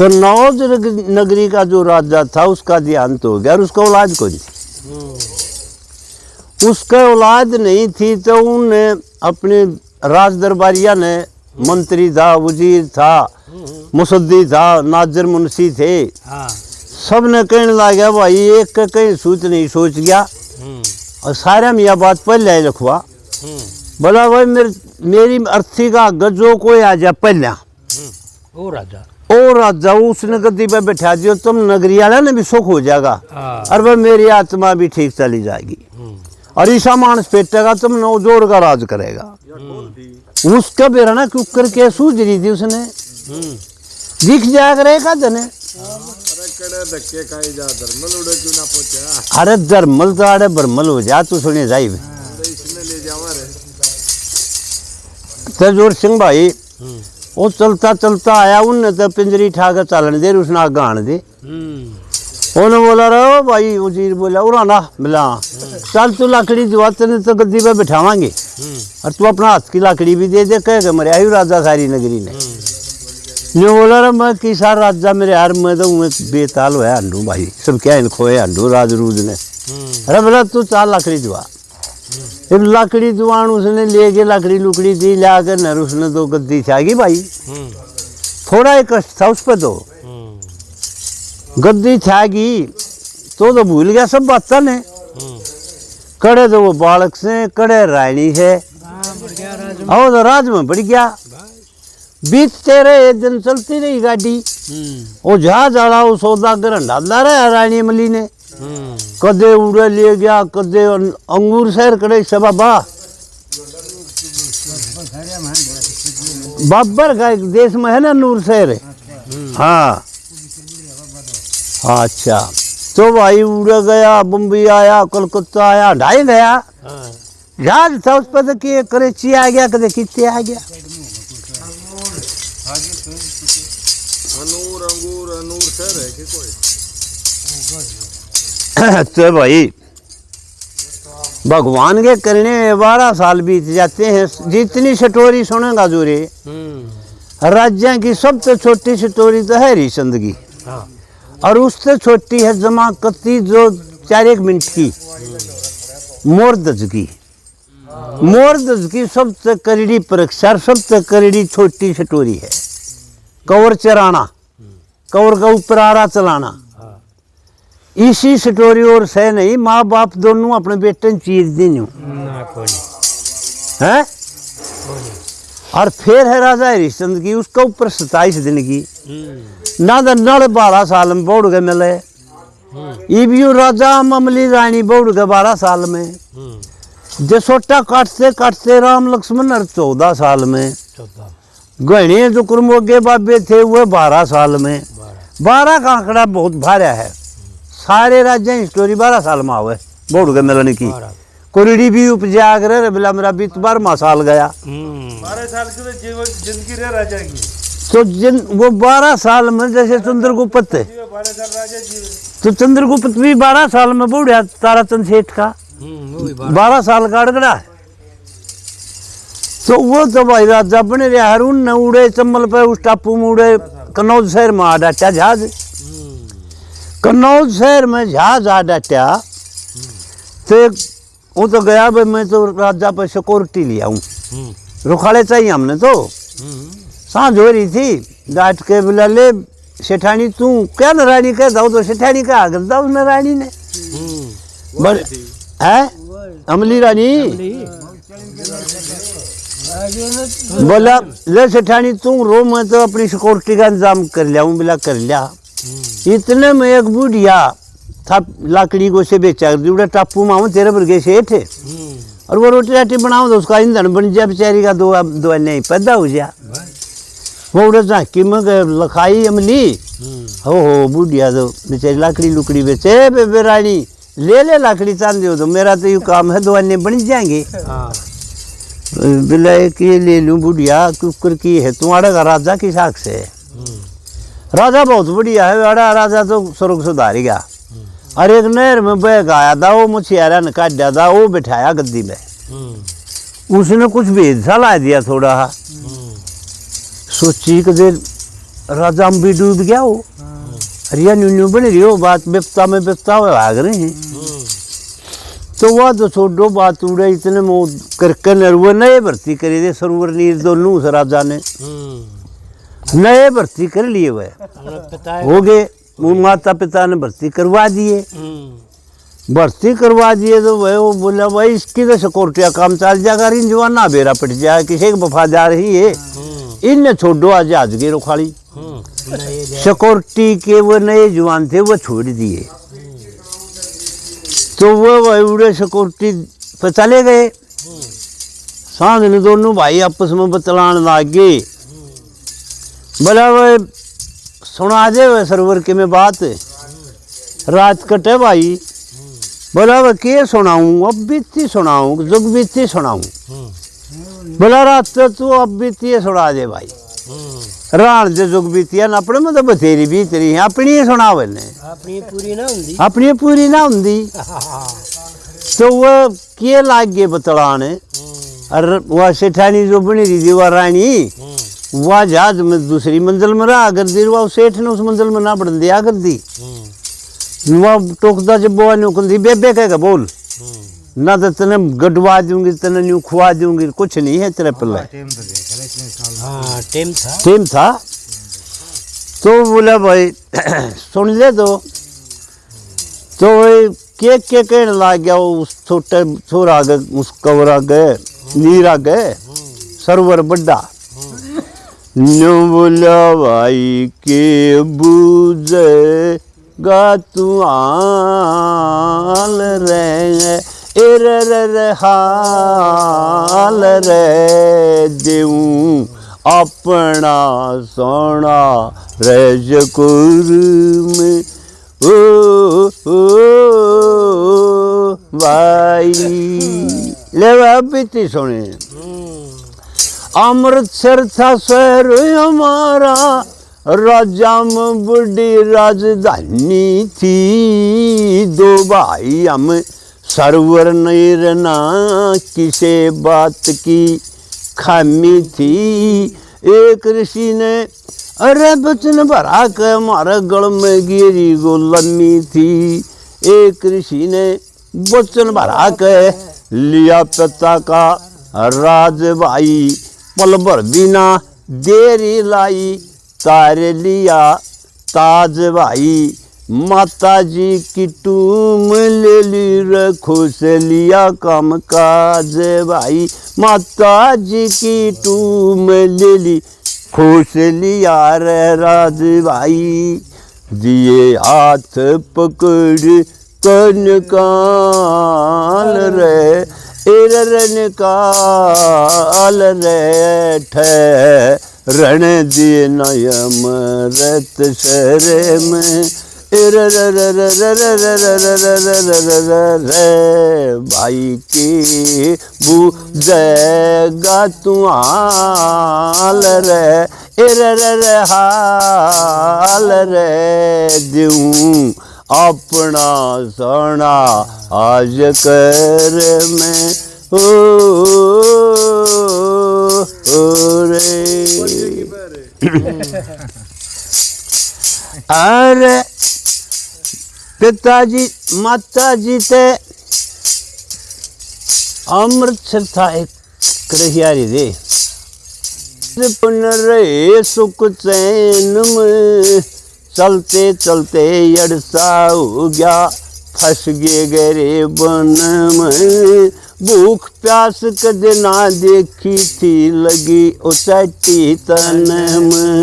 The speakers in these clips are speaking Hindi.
कन्नौज नगरी का जो राजा था उसका देहांत हो गया और उसका औलाद कोई नहीं। उसका औलाद नहीं थी तो उनने अपने राज दरबारिया ने, मंत्री था, वजीर था, मुसद्दी था, नाजर मुंशी थे, सब ने कहने लगा भाई एक का कहीं सोच नहीं सोच गया और सारे में यह बात पहले ही रखवा बोला भाई मेरी अर्थी का गजो कोई आ जा पहला ओ राजा उसने गद्दी पे बैठा दियो तुम नगरी वाला ने भी सुख हो जाएगा और वह मेरी आत्मा भी ठीक चली जाएगी और ईसा मानस पेटेगा तुम नौजोर का राज करेगा। उसका बेरा ना कुकर के सूझ रही थी उसने दिख जाग रहेगा जने अरे धर्मल तो आड़े बरमल हो जा तू सुने जाई तजोर सिंह भाई वो चलता चलता आया उनने तो पिंजरी ठाकर चालन दे उसने आग आने दे उन्होंने बोला रहो भाई वजीर बोला उड़ाना मिला चल तू लकड़ी दिवा तेने तो गद्दी पे बिठावांगे और तू अपना हाथ की लकड़ी भी दे दे कह मरे आई राजा सारी नगरी ने न्यू बोला रहा मैं किसा राजा मेरे यार मैं तो बेताल हुआ अंडू भाई सब क्या इन खोए अंडू राज रूज ने अरे बोला तू चाल लकड़ी दिवा अब लकड़ी दुआन उसने ले के लकड़ी लुकड़ी दी ला कर नर उसने तो गद्दी छागी भाई थोड़ा एक कष्ट था उस पर तो गद्दी छागी तो भूल गया सब बात ने कड़े तो वो बालक से कड़े रानी है और तो राज में बढ़ गया बीच तेरे एक दिन चलती रही गाड़ी वो जहाज आड़ा वो सौदागर डाला रहा रानी मली ने कदे उड़े ले गया कदे अंगूर शहर कड़े से बाबा बाबर का एक देश में है ना नूर शहर हाँ अच्छा तो भाई उड़ गया बम्बई आया कलकत्ता आया ढाई गया जहाज था उस पर तो कराची आ गया कदे कितने आ गया अनूर शहर है कि कोई तो भाई भगवान के करने 12 साल बीत जाते हैं जितनी स्टोरी सुनेगा जो रे राज्य की सबसे छोटी स्टोरी तो है हरिश्चंद्र की और उससे छोटी है जमाकती जो 4 मिनट की मोरदज की सबसे करीडी परीक्षा सबसे करीडी छोटी स्टोरी है कवर चराना कवर का ऊपर आरा चलाना इसी स्टोरी और सह नहीं माँ बाप दोनों अपने बेटे चीज दी है और फिर है राजा हरिश्चंद्र की उसका ऊपर 27 दिन की ना तो नड़ 12 साल में बोड़ गए मिले इबियू राजा ममली रानी बोड़ गए 12 साल में जसोटा काटते काटते राम लक्ष्मण 14 साल में गहने जो कुरमोगे बाबे थे वो 12 साल में 12 का आंकड़ा बहुत भारी है सारे राज्य स्टोरी 12 साल में आवे बोड़ गए मिलने की कुरड़ी भी उपजा कर बोला मेरा 12वां साल गया 12 साल की जिंदगी रह राजा की तो वो 12 साल में जैसे चंद्रगुप्त है तो चंद्रगुप्त भी 12 साल में बूढ़ा ताराचंद सेठ का 12 साल का अड़गड़ा है तो वो तो भाई राजा बने रहे हरून न उड़े चंबल पे उस टापू में उड़े कन्नौज शहर में आ डाटा जहाज कन्नौज शहर में जहाज आ डाटा तो वो तो गया भाई मैं तो राजा पर सिक्योरिटी लिया हूँ रुखाड़े चाहिए हमने तो सांझ हो रही थी डांट के बोला ले सेठानी तू क्या न रानी कह दो तो सेठानी का आगर था उसने रानी ने है अमली रानी बोला ले सेठानी तू रो मैं तो अपनी सिक्योरिटी का इंतजाम कर लिया हूँ बोला कर लिया इतने में एक बुढ़िया था लकड़ी को से बेचा कर टापू माऊ तेरे पर गए सेठ और वो रोटी राटी बनाओ तो उसका ईंधन बन जाए बेचारी का दो नहीं पैदा हो जाए वो उड़े झाँकी में लखाई अमली हो बुढ़िया तो बेचारी लकड़ी लुकड़ी बेचे बेबे रानी ले लकड़ी चांदी हो तो मेरा तो ये काम है दो अन्य बन जाएंगे बिल्ला कि ले लूँ बुढ़िया कुकर की है तुम्हारा का राजा की साख से राजा बहुत बढ़िया है बड़ा राजा तो स्वर्ग सुधारी गया और एक नहर में बह आया था वो मछियारा ने काट दिया था वो बिठाया गद्दी में उसने कुछ भेद सा ला दिया थोड़ा सोची कि राजा में भी डूब गया हो, रिया न्यू बन रही हो, बात बेपता में बेपता हुए भाग रहे हैं। तो वह तो छोड़ो बात उड़े, इतने मो करके नरुए नए भर्ती करे थे सरोवर नीर दोनों उस राजा ने नए भर्ती कर लिए, वह हो गए, माता पिता ने भर्ती करवा दिए। भर्ती करवा दिए तो वह वो बोला भाई इसकी तो सिक्योरिटी काम चल जाएगा, इन जवान ना बेरा पिट जाए, किसी के वफादार ही है, इनने छोड़ो आज आज के रोखाली। सिक्योरिटी के वो नए जवान थे वो छोड़ दिए, तो वो उड़े सिक्योरिटी पे चले गए। सांझ ने दोनों भाई आपस में बतलाने लग गए, बोला वह सुना दे वह सरोवर के में बात, रात कटे भाई, बोला वह के सुनाऊं, अब बीती सुनाऊं, जुग बीती सुनाऊं, बोला रात तो तू अब बीती सुना दे भाई, रान जो जुग बीतिया ना अपने में तो बथेरी बीत रही है, अपनी ही सुना बने, अपनी पूरी ना होंगी। तो वह के लाग गए बतलाने, और वह सेठानी जो बनी रही थी वह रानी, वह जहाज में दूसरी मंजिल में रहा कर दी, वह सेठ ने उस मंजिल में ना बढ़ दिया कर दी। वह टोकता जब बुआ ने दी बेबे कहेगा बोल ना, तो तेने गडवा दूंगी, तेने न्यू खुआ दूंगी, कुछ नहीं है तेरे पल्ले। टेम था तो बोला भाई सुन ले, तो के कहने लग गया उस छोटे छोरा आ गए, उस कवर आ गए, नीर आ गए, सरोवर बड्डा न्यू बोला भाई के बूझे गा तू हाल रे रे हाल रे देऊं अपना सोना रजकुर में ओ भाई ले बीती सुने। अमृतसर था शहर हमारा, राजा में बड़ी राजधानी थी, दो भाई हम सरोवर नहीं रहना, किसे बात की खामी थी। एक ऋषि ने अरे बचन भरा के हमारे गल में गिरी गोलमी थी, एक ऋषि ने बचन भरा के लिया पिता का राज भाई, पल भर बिना देरी लाई, तारे लिया ताज भाई, माता जी की टूम ले ली रखो से लिया काम काज भाई, माता जी की टूम ले ली खुश लिया रे राज भाई, दिए हाथ पकड़ कन काल रे इरन काल रे ठहरण दिए नयम रत शरे में रे भाई की बुझेगा तू हाल रे हाल रे दूं अपना सोना आज कर मैं रे। अरे पिताजी माताजी ते अमृतसर था एक करहियारी रे, पुन रे सुख चैन में, चलते चलते अड़सा हो गया, फंस गए गहरे वन में, भूख प्यास कदे ना देखी थी लगी उचटी तन में,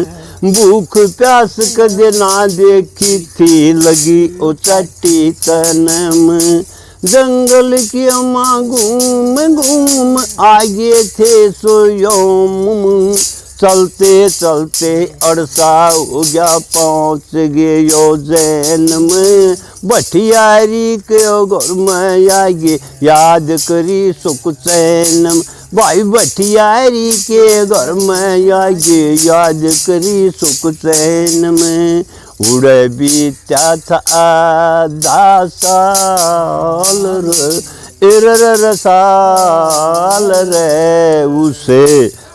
भूख प्यास कदे ना देखी थी लगी उचटी तन में, जंगल की अम्मा घूम घूम आगे थे सोयोम, चलते चलते अड़सा हो गया पहुँच गए योजन में, भटियारी के घर में आगे याद करी सुख चैन, भाई भटियारी के घर में आगे याद करी सुख चैन में, उड़े बीता था आधा साल रे साल रे, उसे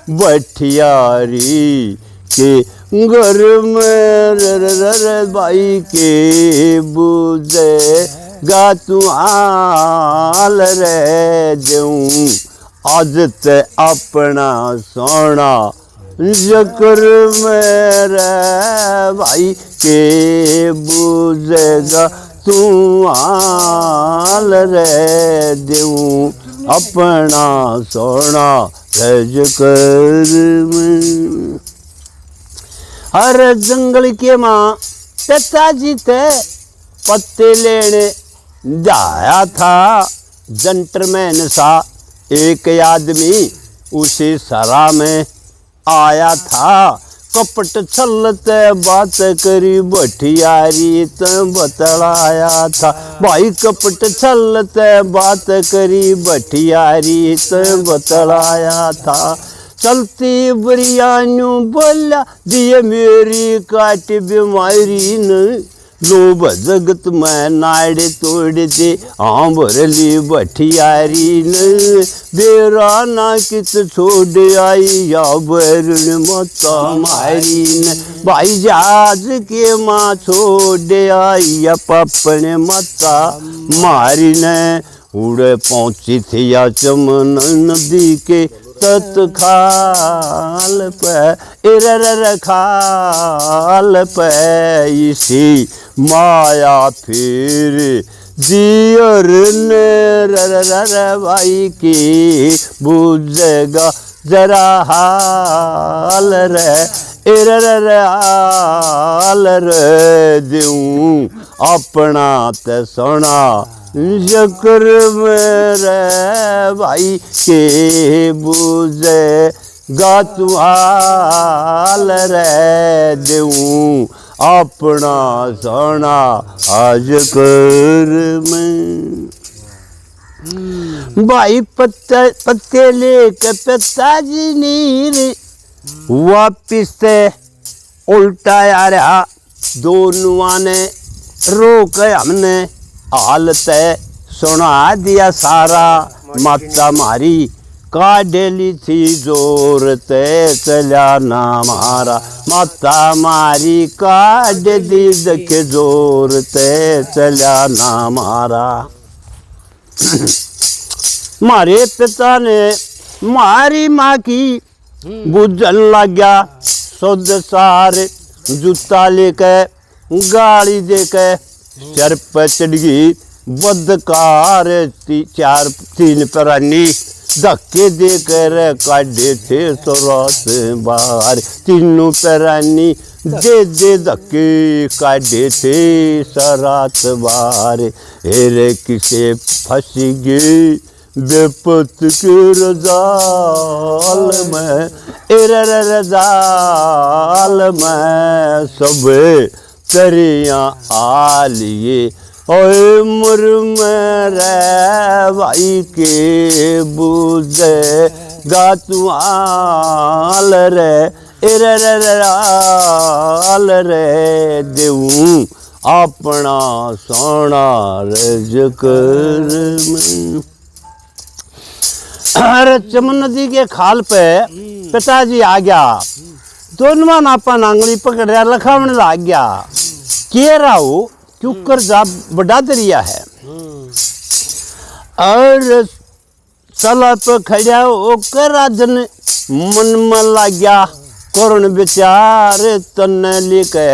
भटियारी के घर में रे भाई के बुझेगा तू हाल रे दूं आज ते अपना सोना जकर मेरे भाई के बुझेगा तू हाल रे दूं अपना सोना जकर में। हर जंगल के माँ पिताजी थे पत्ते लेने जाया था जेंटलमैन सा एक आदमी उसी सरा में आया था कपट छलते बात करी बठियारी त बतलाया था भाई कपट छलते बात करी बठियारी त बतलाया था चलती बिरयानी बोला दिए मेरी काट बीमारी न लोभ जगत में नाड़े तोड़ दे भरली बठियारी न बेरा ना कित छोड़ आई या बरुण मता मारी न भाई जहाज के माँ छोड़ आई या पपने मता मारी न उड़े पहुंची थी या चमन नदी के तत्खाल पे इर खाल पे इसी माया फिर जियर ने भाई की बुझेगा जरा हाल रे इर हाल रे दूं अपना ते सोना जकर मेरे भाई के बुझे गा तू हाल रे दूं अपना सोना आज कर में। भाई पत्ते लेके पिताजी नीर वापिस से उल्टा आ रहा दोनों ने रोक हमने हालत सुना दिया सारा माता मारी काडेली थी जोर ते चला ना मारा माता मारी काट दी देख जोर ते चला ना मारा। मारे पिता ने मारी माँ की बुझन लग गया शुद्ध सारे जूता लेके गाड़ी देके सर पर चढ़ गई बदकार तीन परानी धक्के देकर काटे थे सुरात बाहर तीनों परानी दे धक्के काटे थे सरात बाहर हेरे किसे फंस गए बेपत के रजाल में रजाल में सब करिया आ लिए ओए मुर मेरे भाई के बुझे गा तू हाल रे हाल रे दूं अपना सोना रज कर में। अरे चमन नदी के खाल पे पिताजी आ गया दोनों नापन आंगली पकड़ रहा लखावण लाग गया के राव क्योंकर जा बड़ा दरिया है और सला पे खड़ा होकर राजन मन में लग गया करुण विचार तन लेके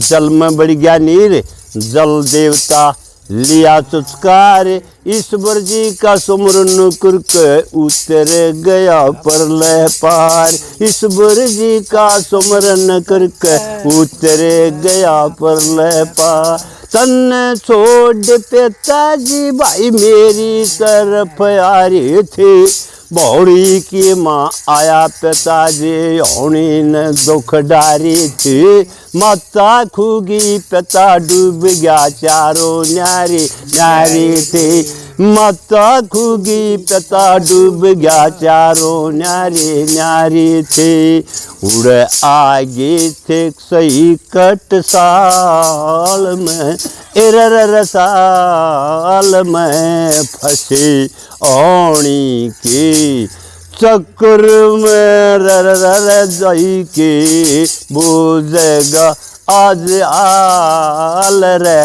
जल में बढ़ गया नीर जल देवता लिया चुचकार ईश्वर जी का सुमरन करके उतर गया परलय पार ईश्वर जी का सुमरन करके उतर गया परलय पार तन छोड़ पिताजी भाई मेरी तरफ आ रहे थे बौड़ी की माँ आया पिताजी होनी न दुख डारी थी माता खूगी पिता डूब गया चारों न्यारी न्यारी थी माता खूगी पिता डूब गया चारों न्यारी न्यारी थी उड़ आगे थे सही कट साल में इर साल में फंसे ओणी की चक्कर में रह जाई के बुझेगा आज आल रे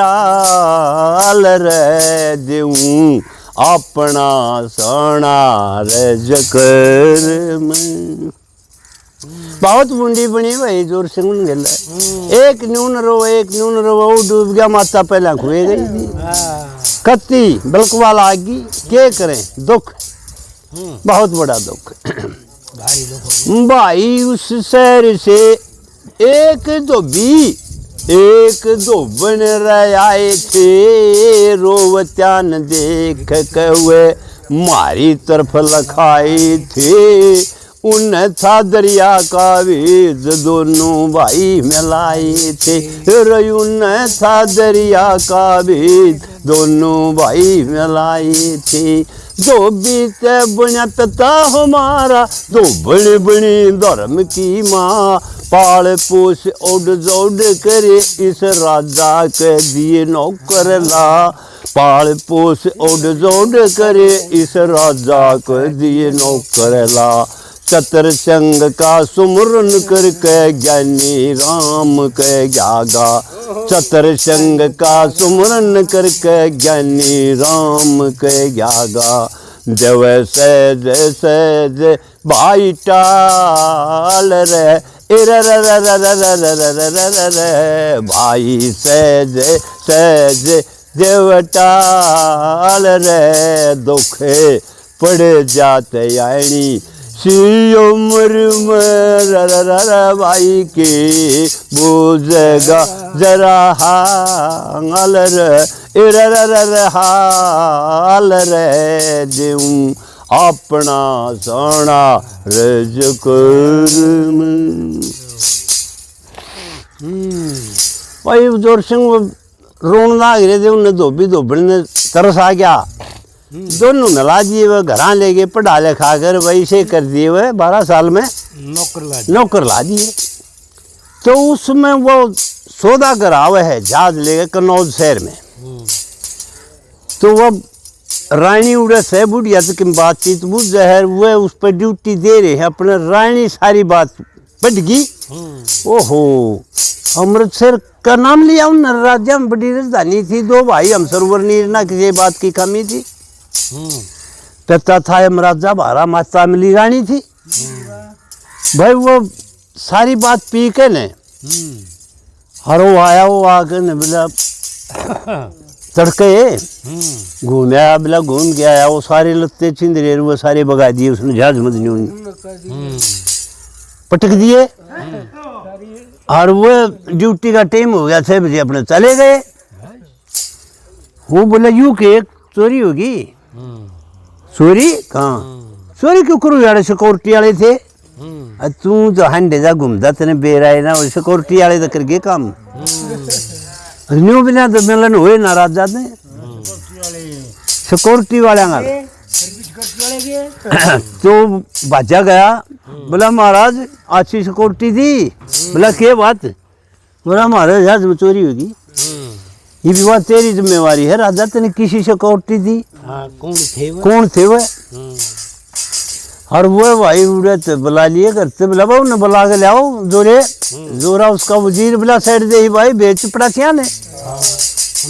आल रे देऊं अपना सोना रे जकर में। बहुत बूंदी बनी भाई जोर से उन गल एक न्यून रो वो डूब गया माता पहला खुए गई थी कत्ती बलकवाल आगी के करें दुख बहुत बड़ा दुख भाई उस शहर से एक दो बन रहे आए थे रोवत्यान देख के हुए मारी तरफ लखाए थे उन था दरिया का वेद दोनों भाई मिलाए थे उन था दरिया का वेद दोनों भाई मिलाए थे दो बीते बना पिता हमारा दो बड़े बड़े धर्म की माँ पाल पोस ओड जोड करे इस राजा के दिए नौकर ला पाल पोस ओड जोड करे इस राजा के दिए नौकर ला चतर संग का सुमरन करके ज्ञानी राम के जागा चतर संग का सुमरन करके ज्ञानी राम के जागा जव सहज सहज भाई टाल रे भाई सहज सहज देवटाल रे दुखे पड़ जाते यानी सी उम्र में भाई के बुझेगा जरा हाल रे हाल रे देऊं अपना सोना रज कर भाई जोर सिंह रोन लाग रहे थे उन्हें धोबी ने तरस आ गया दोनों नला दिए वह घर ले गए पढ़ा लिखा कर वैसे कर दिए वह 12 साल में नौकर ला दिए तो उसमें वो सौदा करा हुआ है जहाज ले गए कन्नौज शहर में तो वह रानी उड़े से बुढ़िया तो किम बातचीत बुझ जहर वह उस पर ड्यूटी दे रहे हैं अपने रानी सारी बात बढ़ गई ओहो अमृतसर का नाम लिया उन राज्य में बड़ी राजधानी थी दो भाई हम सरोवर नीर ना किसी बात की कमी थी पिता था यमराजा बारा माता मिली रानी थी भाई वो सारी बात पी के ने हर वो आया वो आकर ने बोला तड़के घूम आया बोला घूम के आया वो सारे लत्ते छिंदरे वो सारे भगा दिए उसने जहाज मदनी पटक दिए और वो ड्यूटी का टाइम हो गया 6 बजे अपने चले गए वो बोला यूं के एक चोरी होगी चोरी कहाँ चोरी क्यों करूँ यार सिक्योरिटी वाले थे तू तो हंडे जा घूमता तेने बेराए ना सिक्योरिटी वाले तो कर गए काम न्यू बिना तो मिलन हुए नाराज जाते सिक्योरिटी वाले तो बाजा गया बोला महाराज अच्छी सिक्योरिटी थी बोला क्या बात बोला महाराज जहाज में चोरी होगी ये भी बात तेरी जिम्मेवारी है राजा तेने किसी सिक्योरिटी थी कौन थे वह और वो भाई उड़े तो बुला लिए करते बोला भाई उन्हें बुला के लाओ जोरे जोरा उसका वजीर बोला साइड दे ही भाई बेच चपड़ासिया ने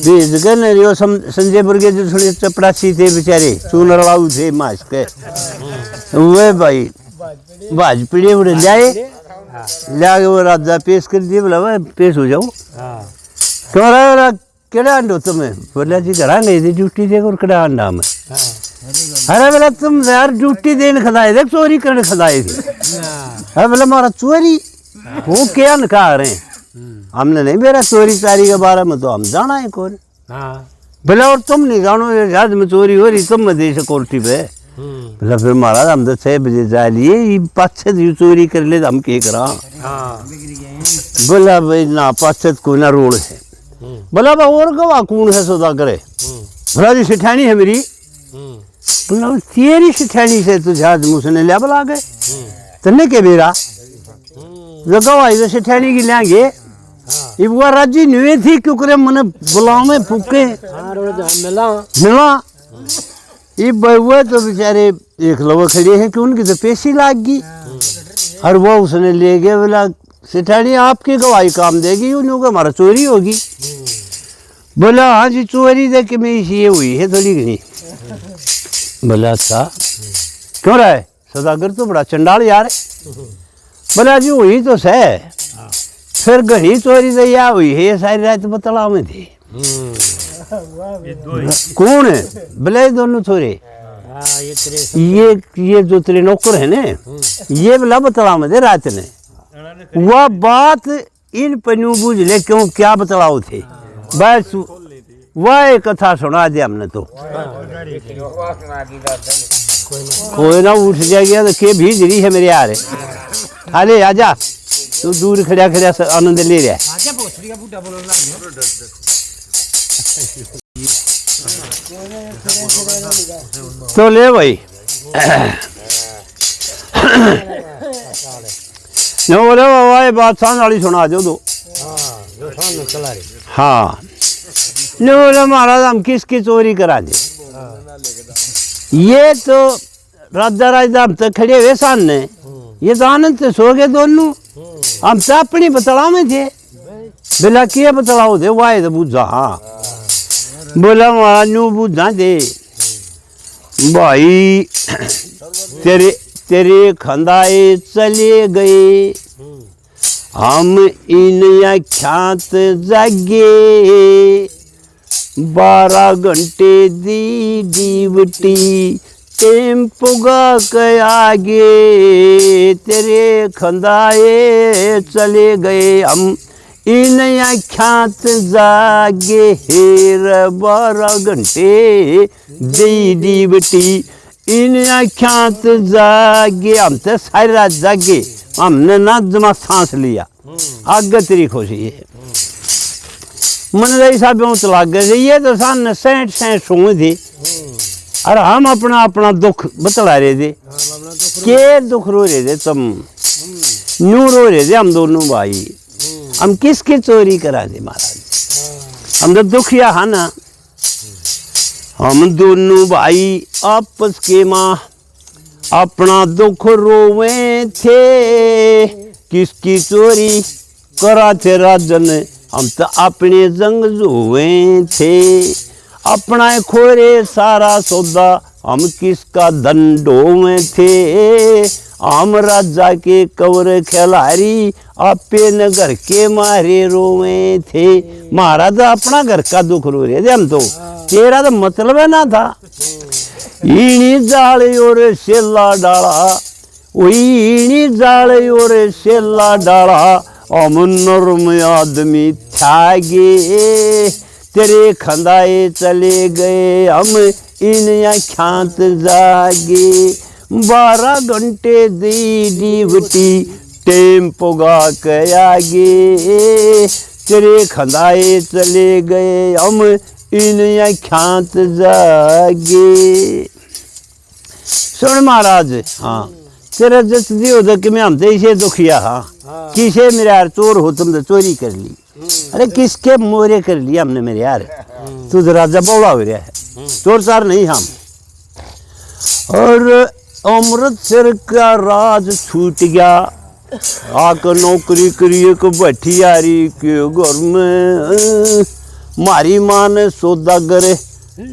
भेज के न रियो संजय बुर्गे जो थोड़े चपड़ासी थे बेचारे चूनर लाऊ थे मास के वे भाई बाज पीड़े उड़े लाए ला के वो राजा पेश कर दिए बोला भाई पेश हो जाओ तुम्हारा केड़ा अंडो तुम्हें बोला जी घर गई थी ड्यूटी दे और केड़ा अंडा में अरे बोला तुम यार ड्यूटी देने खदाए थे चोरी करने खदाए थे अरे बोला हमारा चोरी वो क्या निका रहे हमने नहीं मेरा चोरी चारी के बारे में तो हम जाना है कौन बोला और तुम नहीं जानो ये जहाज में चोरी हो रही तुम में दे सिक्योरिटी पे बोला फिर महाराज हम तो 6 बजे जा लिए 5-6 चोरी कर ले हम के करा बोला भाई ना 5-6 को ना रोड है बोला भाई और गवा कौन है सौदा करे बोला जी सिठानी है मेरी बोला तेरी सिठानी से तो जहाज मुझने लिया बुला गए तने के बेरा जब गवाई तो सिठानी की लेंगे ये वो राजी नहीं थी क्यों करे मैंने बुलाओ में फूके मिला ये बहुआ तो बेचारे एक लवा खड़े हैं कि उनकी तो पेशी लाग गई और वो उसने ले गया, बोला सेठानी आपकी गवाही काम देगी, उन्होंने कहा हमारा चोरी होगी। बोला हाँ जी चोरी देख के मेरी ये हुई है थोड़ी घनी। बोला अच्छा क्यों रहा है सौदागर तो बड़ा चंडाल यार है। बोला जी हुई तो सह फिर घनी चोरी तो यह हुई है, ये सारी रात बतला में थी। कौन है? बोले दोनों थोड़े ये जो तेरे नौकर है ना ये बोला बतला में थे रात ने। वह बात इन पन्नू बूझ ले क्यों क्या बतलाओ थे, बस वह कथा सुना दे हमने तो। कोई ना उठ जाएगा तो के भीज रही है मेरे यार। अरे आजा तू दूर खड़ा खड़ा आनंद ले रहा है। तो ले भाई न बोले बाबा ये बात सांझ वाली सुना दो दो। हाँ न बोले महाराज हम किसकी चोरी करा दे, ये तो राजा राजा हम तो खड़े हुए सामने, ये तो आनंद से सो गए दोनों, हम तो अपनी बतला में थे। बोला किए बतलाओ थे वाह तो बुझा। हाँ बोला महाराज नू बुझा दे भाई तेरे खंदाए चले गए हम इन ख्यात जागे 12 घंटे दी ड्यूटी टेम्पो के आगे तेरे खंदाए चले गए हम इन ख्यात जागे 12 घंटे दी ड्यूटी इन ख्यात जागे हम तो सारी रात जागे, हमने ना जमा सांस लिया। आगे तेरी खुशी है मन रही साहब चला गए, ये तो सामने 60 सोए थे और हम अपना अपना दुख बतला रहे थे। के दुख रो रहे थे तुम, न्यू रो रहे थे हम दोनों भाई, हम किसकी चोरी करा दे महाराज, हम तो दुखिया है ना। हम दोनों भाई आपस के माँ अपना दुख रोवे थे, किसकी चोरी करा थे राजन हम तो अपने जंग जोवे थे। अपना खोरे सारा सौदा हम किसका धन ढोवे थे, हम राजा के कवर खिलारी आपे नगर के मारे रोवे थे। महाराज अपना घर का दुख रो रहे थे हम तो, तेरा तो मतलब है ना था। ईनी जाले और शेला डाला ईनी जाले और शेला डाला हम नरम आदमी थागे तेरे खंदाए चले गए हम इन ख्यात जागे 12 घंटे दी ड्यूटी टेम्पो के आगे तेरे खंदाए चले गए हम इन ख्यात जागे। सुन महाराज हाँ तेरा जस दियो तो कि मैं हम तो इसे दुखिया। हाँ किसे मेरे यार चोर हो तुम तो चोरी कर ली, अरे किसके मोरे कर लिया हमने मेरे यार, तू तो राजा बौड़ा हो रहा है, चोर चार नहीं हम। और अमृतसर का राज छूट गया आकर नौकरी करिए को भटियारी के घर में, मारी माँ ने सौदागर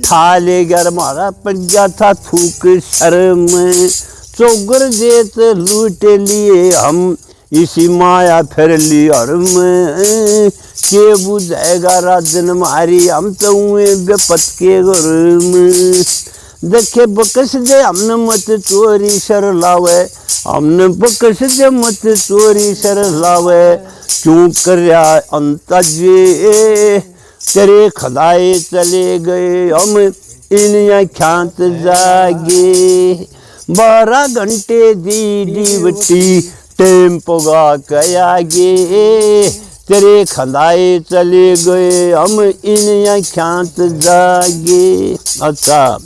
था ले गया मारा पड़ गया था थूक शर्म, चौगर जेत लूट लिए हम इसी माया फिर ली और में के बुझाएगा राजन मारी हम तो हुए बेपत के घर में। देखे बकस दे हमने मत चोरी सर लावे, हमने बकस दे मत चोरी सर लावे, क्यों कर अंताजे तेरे खदाए चले गए हम इन ख्यात जागे 12 घंटे दी ड्यूटी टेम्पो के आगे तेरे खदाए चले गए हम इन ख्यात जागे। अच्छा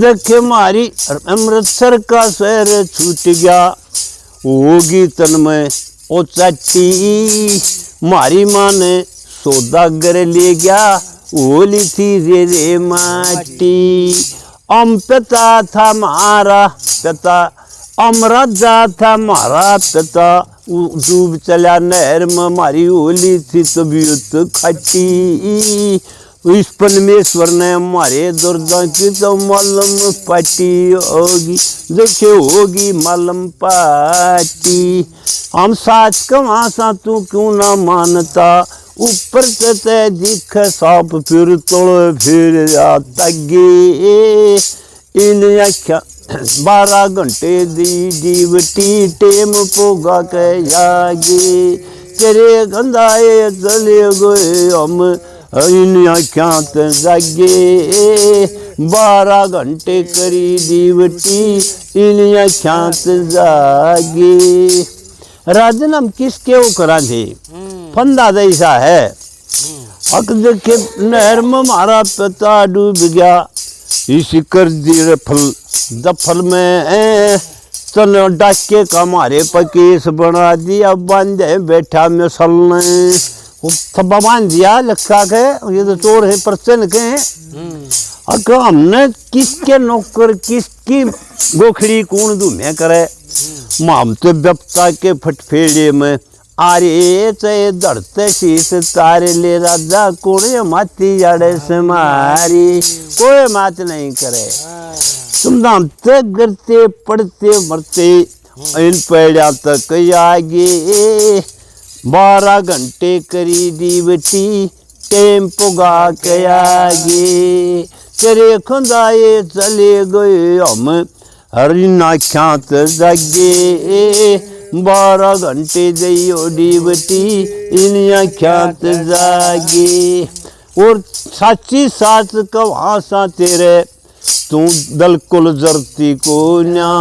देखे मारी अमृतसर का शहर छूट गया होगी तन में ओ चट्टी, मारी माँ ने सौदागर ले गया ओली थी रे माटी। पिता था मारा पिता, राजा था मारा पिता, डूब चला नहर में, मारी ओली थी तबीयत खटी। इस परमेश्वर ने मारे दुर्दा की तो मलम पाटी होगी, देखे होगी मलम पाटी। हम साच कमा सा तू क्यों ना मानता, ऊपर से दिख सांप फिर तोड़ फिर जाता गे। इन अख्या 12 घंटे दी डीवटी, टेम पोगा के जागे, तेरे गंदाए चले गए हम, इन आख्यां ते जागे। 12 घंटे करी डीवटी, इन आख्यां ते जागे। राजन हम किसके वो करा थे, फंदा जैसा है। हक देखे नहर में मारा पिता डूब गया, इसी कर दी रफल दफल में, तन डाके का मारे पकेस बना दिया, बांधे बैठा मिसल ने, थब्बा बांध दिया लखा के, ये तो चोर है परचन के। अगर हमने किसके नौकर किसकी गोखड़ी कौन दूमे करे, माम तो व्यपता के फटफेड़े में, आरे चाहे धड़ते शीत तारे ले, राजा कोने माती जाड़े से मारी, कोई मात नहीं करे। तुम दामते गिरते पड़ते मरते, इन पैड़ा तक आगे। 12 घंटे करी डीवटी, टेम पुगा के आगे, तेरे खुदाए चले गए हम, हरिना ख्यात जागे। 12 घंटे दियो डीवटी, इन ख्यात जागे। और साची साच कवा सा तेरे, तू दल कुल जरती को न्या,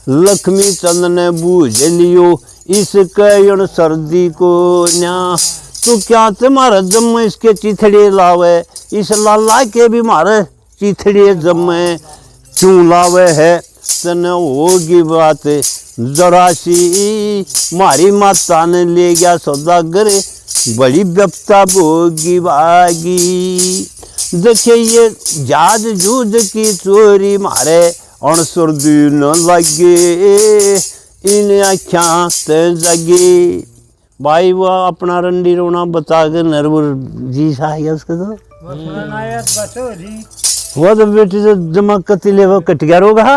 लक्ष्मी चंद ने बूझ लियो इसके सर्दी को न्या। तू क्या तुम्हारा जम इसके चिथड़े लावे, इस लाला के भी मारे चिथड़े जमे क्यों लावे है, तने होगी बात जरा सी, मारी माता ने ले गया सौदागर, बड़ी व्यपता भोगी भागी। देखे ये जहाज जूझ की चोरी मारे, और सर्दी न लगे, इन आख्यां ते जगे। भाई वो अपना रंडी रोना बता के नरवर जी सा है उसके तो वो तो बेटी से जमा कतिले वो कट गया रोगा हैं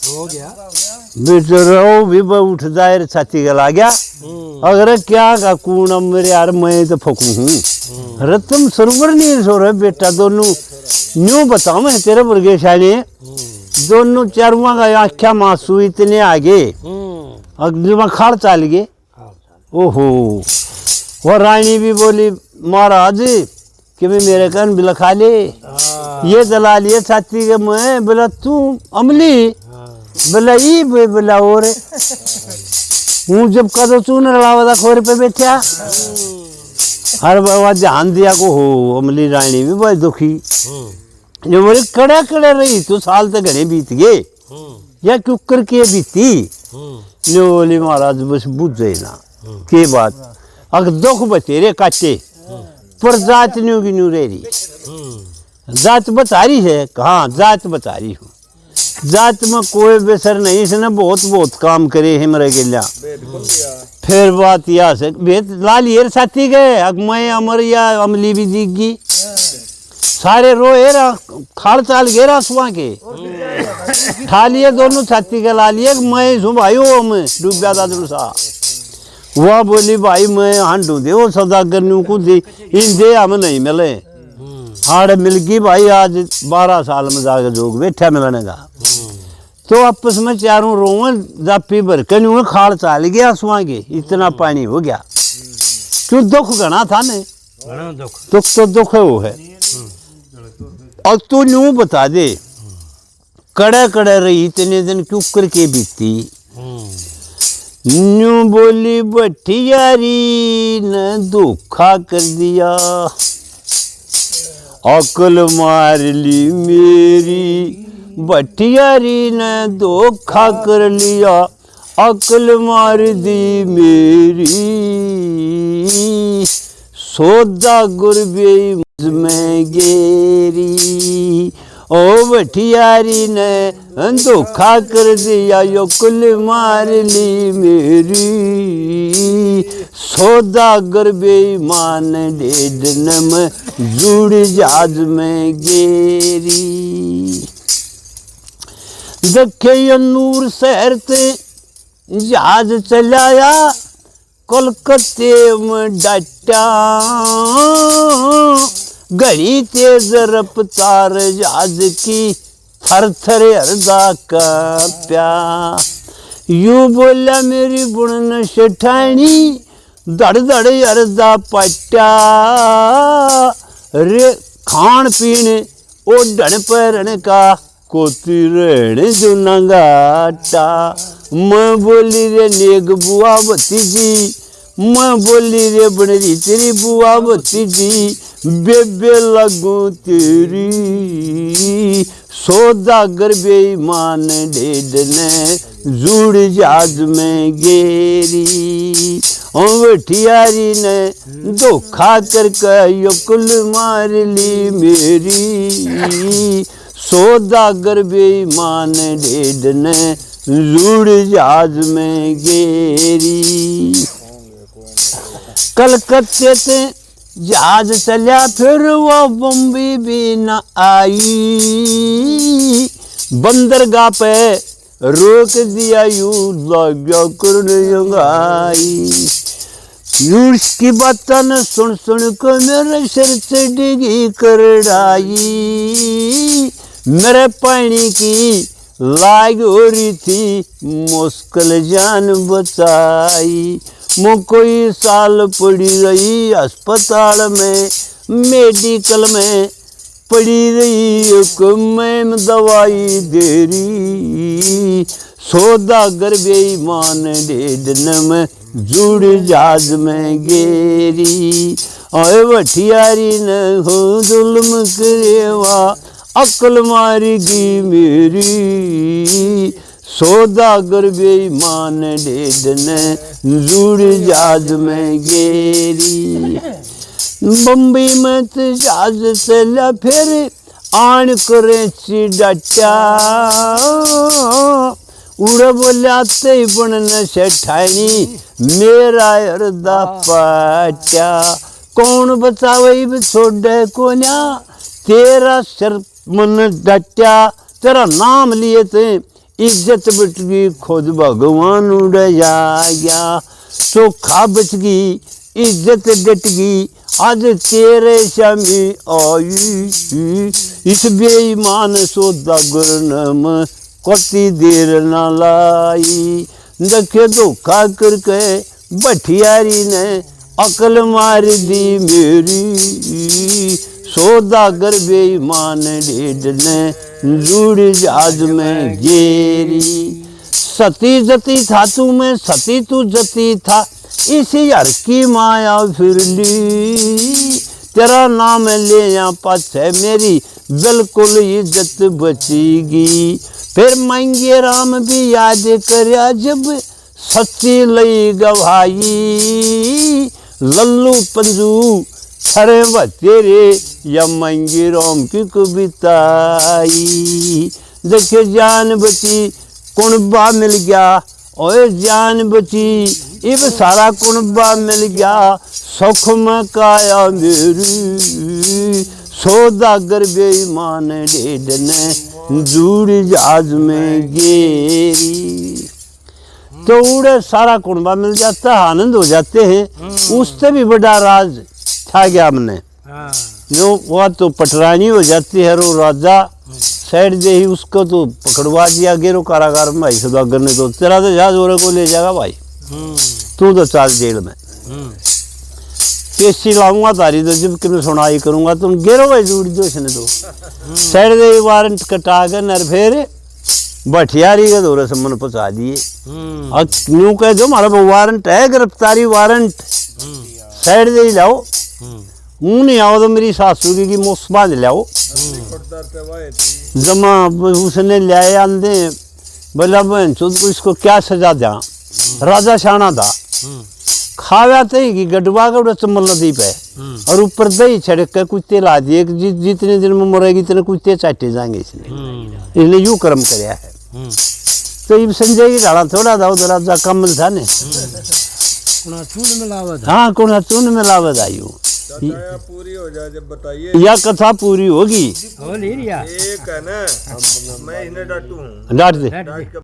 हो गया बेटे रो भी उठ जाए छाती गला गया। अगर क्या का कून मेरे यार मैं तो फकू हूँ, अरे तुम सरोवर नहीं सो रहे बेटा, दोनों न्यू बताओ मैं तेरे मुर्गे शाने, दोनों चारुआ का आख्या मासू इतने आगे, अगली खाड़ चाल गए। ओहो वो रानी भी बोली महाराज कि मैं मेरे कान बिल खा ले, ये जला लिए छाती के मैं बोला तू अमली बोला ई बोला और हूँ जब कदो चून रलावा था खोर पे बैठा, हर बाबा ध्यान दिया को हो। अमली रानी भी बहुत दुखी, जो बोले कड़ा कड़ा रही तो साल तक घने बीत गए या कुकर के बीती, जो बोली महाराज बस बुझ जाए ना के बात, अगर दुख बतेरे काटे पर जात न्यू की न्यू रही, जात बता रही है कहाँ जात बता रही हूँ, जात में कोई बेसर नहीं, इसने बहुत बहुत काम करे है मेरे के लिए। फिर बात यह से भेद लाल ये साथी गए, अग मैं अमर या अमली भी जीगी सारे रोए खाड़ चाल गए रसवा के ठा लिए दोनों छाती के ला लिए, मैं सु भाई हो मैं डूब गया था सा। वह बोली भाई मैं हांडू दे वो सौदागर न्यू को दे इस दे हमें नहीं मिले, आड़ मिल गई भाई आज 12 साल में जाकर जोग बैठा मिलने का। तो आपस में चारों रोवन जापी भर के न्यू खाड़ चाल गया सुहा के, इतना पानी हो गया क्यों दुख घना था ने, दुख तो दुख है वो है। और तू न्यू बता दे कड़े कड़े रही इतने दिन क्यों करके बीती, न्यू बोली बठियारी ने धोखा कर दिया, अकल मार ली मेरी, बठियारी ने धोखा कर लिया, अकल मार दी मेरी। सौदागर बे मुझ में गेरी। ओ भटियारी ने धोखा कर दिया यो कुल मार ली मेरी। सौदागर बेईमान डेढ़ नम जुड़ जहाज में गेरी। दखे नूर शहर से जहाज चलाया कोलकाते में डटा। घड़ी तेज रफ्तार जहाज की थर थर हरदा कांप्या। यूं बोला मेरी बुणन सेठानी धड़ धड़ हरदा पट्या। रे खान पीने ओ ढड़ पैरण का कोती रहने जो नंगाटा। मैं बोली रे नेग बुआ भतीजी, मैं बोली रे बनरी तेरी बुआ भतीजी, बेबे लगू तेरी। सौदागर बेईमान डेढ़ ने जुड़ जहाज में गेरी। भटियारी ने धोखा करके यो कुल मार ली मेरी। सौदागर बेईमान डेढ़ ने जुड़ जहाज में गेरी। कलकत्ते से जहाज चलिया फिर वो बम्बई भी न आई। बंदरगाह पे रोक दिया यू लग्या करने। यूर्स की बातन सुन सुन को मेरे सिर से डिगी करड़ाई। मेरे पानी की लाग हो रही थी मुश्किल जान बचाई। मु कोई साल पड़ी रही अस्पताल में, मेडिकल में पड़ी रही मैम दवाई दे रही। सौदागर बेईमान डेढ़ में जुड़ जहाज में गेरी। और भटियारी ने हो जुल्म करेवा अक्ल मारेगी मेरी। सौदागर बेईमान डेढ़ ने जुड़ जहाज में गेरी। बम्बई में तो जहाज चला फिर आन करे डटा। उड़ बोलाते बनने सेठानी मेरा हरदा पाचा। कौन बचावे छोड़े को ना तेरा सिर मन डटा। तेरा नाम लिए थे इज्जत बच गई खुद भगवान उड़ गया। चोखा बच गई इज्जत डट गई आज तेरे शामी आई। इस बेईमान सौदागर ने कोती देर न लाई। देखे धोखा करके भटियारी ने अकल मार दी मेरी। सौदागर बेईमान डेढ़ ने जुड़ जहाज में गेरी। सती जती था तू मैं सती तू जती था, इसी हर की माया फिर ली। तेरा नाम ले या पाछे मेरी बिल्कुल इज्जत बचेगी। फिर मंगे राम भी याद करया जब सच्ची लई गवाई। लल्लू पंजू खरे व तेरे या मंगे राम की कविताई। देखे जान बची कुनबा मिल गया, ओए जान बची इब सारा कुनबा मिल गया। सुख में काया मेरी। सौदागर बेईमान डेढ़ ने जुड़ जहाज में गेरी। तो उड़े सारा कुनबा मिल जाता है, आनंद हो जाते हैं। उससे भी बड़ा राज था गया हमने नो। वह तो पटरानी हो जाती है रो राजा साइड दे ही उसको तो पकड़वा दिया गेरो कारागार में। भाई सौदागर ने तो तेरा तो जहाज और को ले जाएगा भाई, तू तो चाल जेल में। पेशी लाऊंगा तारी तो जब कि मैं सुनाई करूंगा तुम गेरो भाई जुड़ जो इसने तो साइड दे वारंट कटा कर नर फिर भटियारी के दौरे से मन पहुंचा दिए। और यूं कह दो हमारा वारंट है गिरफ्तारी वारंट, साइड दे ही लाओ। ऊँ नहीं आओ तो मेरी सासू की मुस बांध लाओ। जमा उसने ले आंदे बोला बहन चुद इसको क्या सजा दिया। राजा शाना था खावा ही कि गडवा का चमला दीप है और ऊपर दही छिड़क के कुत्ते ला दिए कि जितने दिन में मरेगी इतने कुत्ते चाटे जाएंगे इसने इसने यूं कर्म कराया है। तो ये संजय की ढाला थोड़ा था उधर राजा कमल था ने चून मिलावट हाँ कौन चून में लावत आई हूँ पूरी हो जाए जब बताइए। यह कथा पूरी होगी हो नहीं रिया एक है ना मैं इन्हें डांटू हूँ डांट दे डांट के